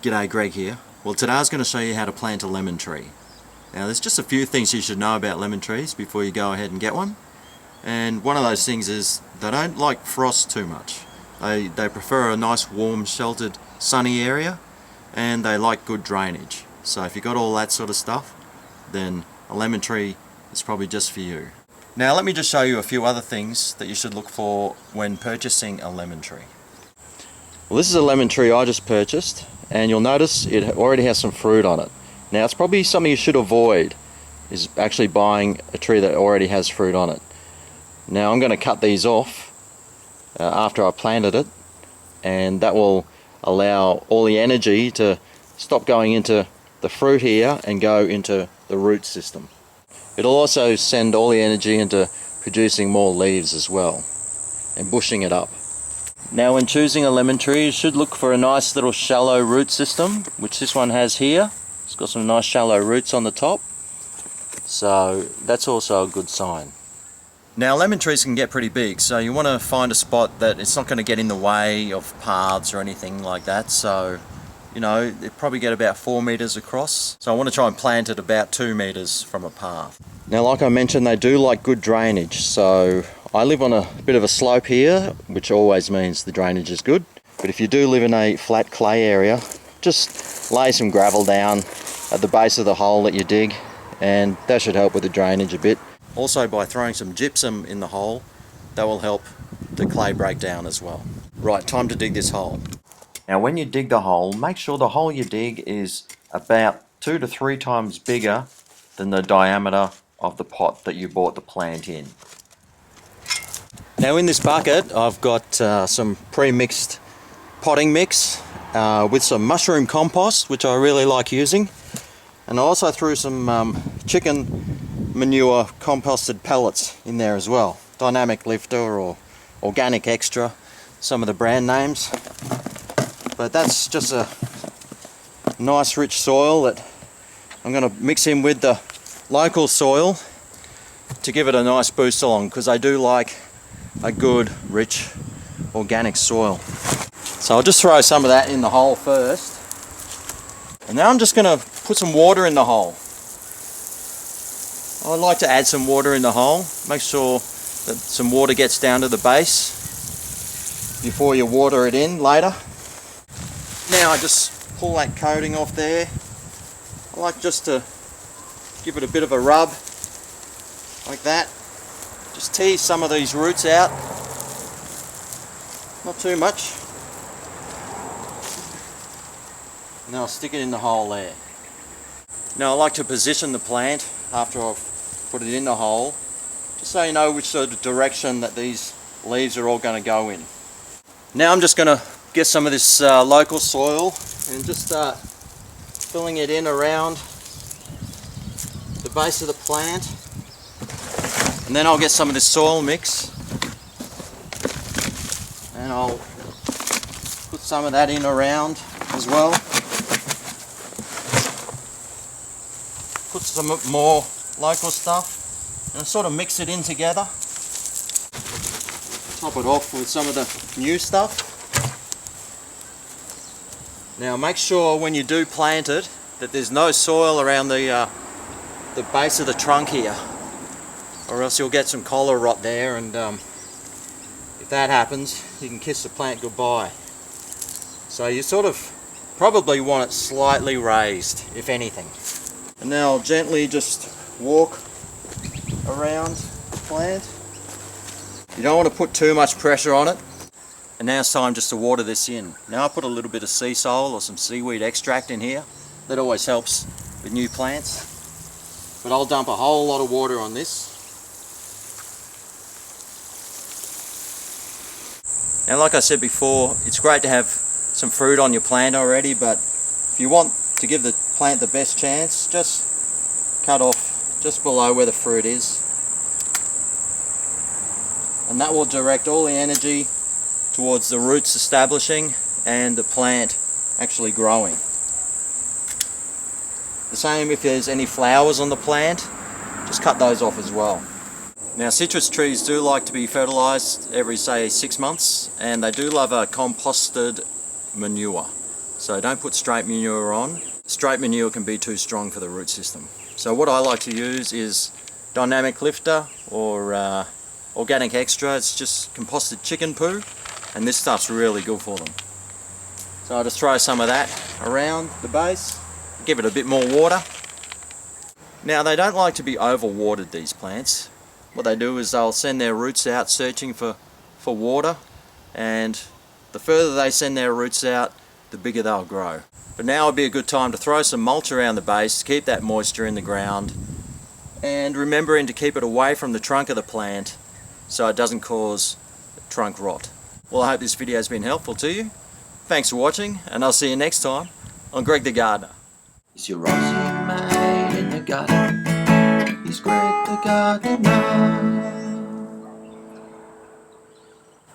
G'day, Greg here. Well, today I was going to show you how to plant a lemon tree. Now there's just a few things you should know about lemon trees before you go ahead and get one. And one of those things is they don't like frost too much. They prefer a nice warm sheltered sunny area, and they like good drainage. So if you've got all that sort of stuff, then a lemon tree is probably just for you. Now let me just show you a few other things that you should look for when purchasing a lemon tree. Well, this is a lemon tree I just purchased, and you'll notice it already has some fruit on it. Now it's probably something you should avoid, is actually buying a tree that already has fruit on it. Now I'm going to cut these off after I planted it, and that will allow all the energy to stop going into the fruit here and go into the root system. It'll also send all the energy into producing more leaves as well and bushing it up. Now when choosing a lemon tree, you should look for a nice little shallow root system, which this one has here. It's got some nice shallow roots on the top, so that's also a good sign. Now lemon trees can get pretty big, so you want to find a spot that it's not going to get in the way of paths or anything like that. So, you know, they probably get about 4 meters across. So I want to try and plant it about 2 meters from a path. Now like I mentioned, they do like good drainage, so I live on a bit of a slope here, which always means the drainage is good. But if you do live in a flat clay area, just lay some gravel down at the base of the hole that you dig, and that should help with the drainage a bit. Also, by throwing some gypsum in the hole, that will help the clay break down as well. Right, time to dig this hole. Now when you dig the hole, make sure the hole you dig is about 2 to 3 times bigger than the diameter of the pot that you bought the plant in. Now in this bucket I've got some pre-mixed potting mix with some mushroom compost, which I really like using, and I also threw some chicken manure composted pellets in there as well. Dynamic Lifter or Organic Extra, some of the brand names. But that's just a nice rich soil that I'm going to mix in with the local soil to give it a nice boost along, because I do like a good rich organic soil. So I'll just throw some of that in the hole first, and now I'm just going to put some water in the hole. I like to add some water in the hole. Make sure that some water gets down to the base before you water it in later. Now I just pull that coating off there. I like just to give it a bit of a rub like that. Just tease some of these roots out. Not too much. Now I'll stick it in the hole there. Now I like to position the plant after I've put it in the hole, just so you know which sort of direction that these leaves are all going to go in. Now I'm just going to get some of this local soil and just start filling it in around the base of the plant, and then I'll get some of this soil mix and I'll put some of that in around as well. Put some more local stuff and sort of mix it in together. Top it off with some of the new stuff. Now make sure when you do plant it that there's no soil around the base of the trunk here, or else you'll get some collar rot there, and if that happens you can kiss the plant goodbye. So you sort of probably want it slightly raised, if anything. And now I'll gently just walk around the plant. You don't want to put too much pressure on it. And now it's time just to water this in. Now I put a little bit of sea salt or some seaweed extract in here. That always helps with new plants. But I'll dump a whole lot of water on this. Now like I said before, it's great to have some fruit on your plant already, but if you want to give the plant the best chance, just cut off just below where the fruit is. And that will direct all the energy towards the roots establishing and the plant actually growing. The same if there's any flowers on the plant, just cut those off as well. Now citrus trees do like to be fertilized every, say, 6 months, and they do love a composted manure. So don't put straight manure on. Straight manure can be too strong for the root system. So what I like to use is dynamic lifter or organic extra. It's just composted chicken poo, and this stuff's really good for them. So I'll just throw some of that around the base, give it a bit more water. Now they don't like to be overwatered, these plants. What they do is they'll send their roots out searching for water, and the further they send their roots out, the bigger they'll grow. But now would be a good time to throw some mulch around the base to keep that moisture in the ground, and remembering to keep it away from the trunk of the plant so it doesn't cause trunk rot. Well, I hope this video has been helpful to you. Thanks for watching, and I'll see you next time on Greg the Gardener. Is your Aussie mate in the garden? He's Greg the Gardener.